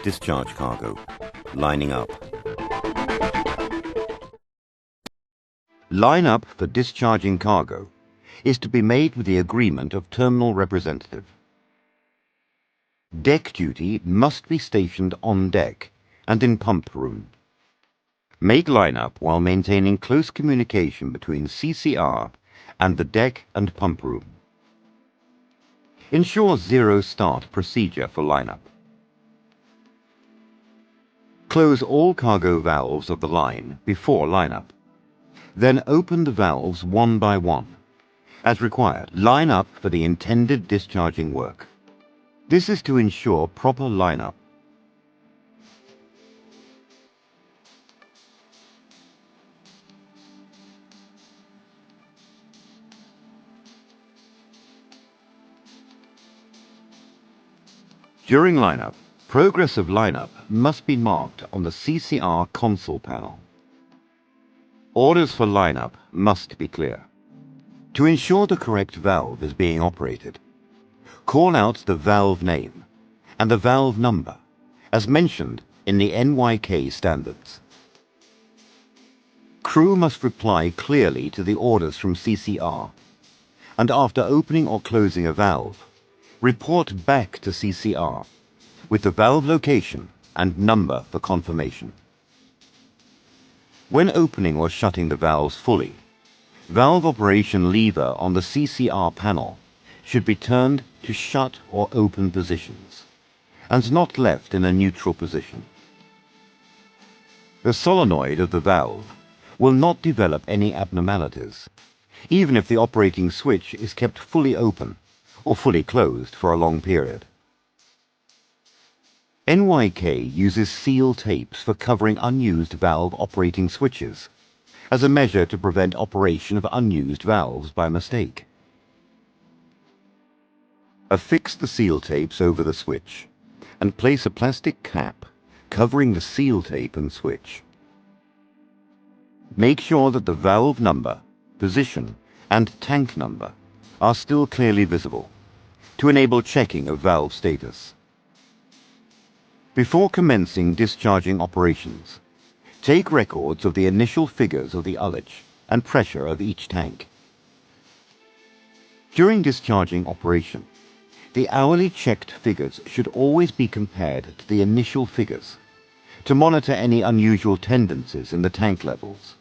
discharge cargo, lining up. Line up for discharging cargo is to be made with the agreement of terminal representative. Deck duty must be stationed on deck and in pump room. Make line-up while maintaining close communication between CCR and the deck and pump room. Ensure zero start procedure for line-up. Close all cargo valves of the line before line-up. Then open the valves one by one. As required, line up for the intended discharging work. This is to ensure proper line-up. During line-up, progress of line-up must be marked on the CCR console panel. Orders for line-up must be clear. To ensure the correct valve is being operated, call out the valve name and the valve number as mentioned in the NYK standards. Crew must reply clearly to the orders from CCR, and after opening or closing a valve, report back to CCR with the valve location and number for confirmation. When opening or shutting the valves fully, valve operation lever on the CCR panel should be turned to shut or open positions and not left in a neutral position. The solenoid of the valve will not develop any abnormalities, even if the operating switch is kept fully open or fully closed for a long period. NYK uses seal tapes for covering unused valve operating switches as a measure to prevent operation of unused valves by mistake. Affix the seal tapes over the switch and place a plastic cap covering the seal tape and switch. Make sure that the valve number, position, and tank number are still clearly visible to enable checking of valve status. Before commencing discharging operations, take records of the initial figures of the ullage and pressure of each tank. During discharging operation, the hourly checked figures should always be compared to the initial figures to monitor any unusual tendencies in the tank levels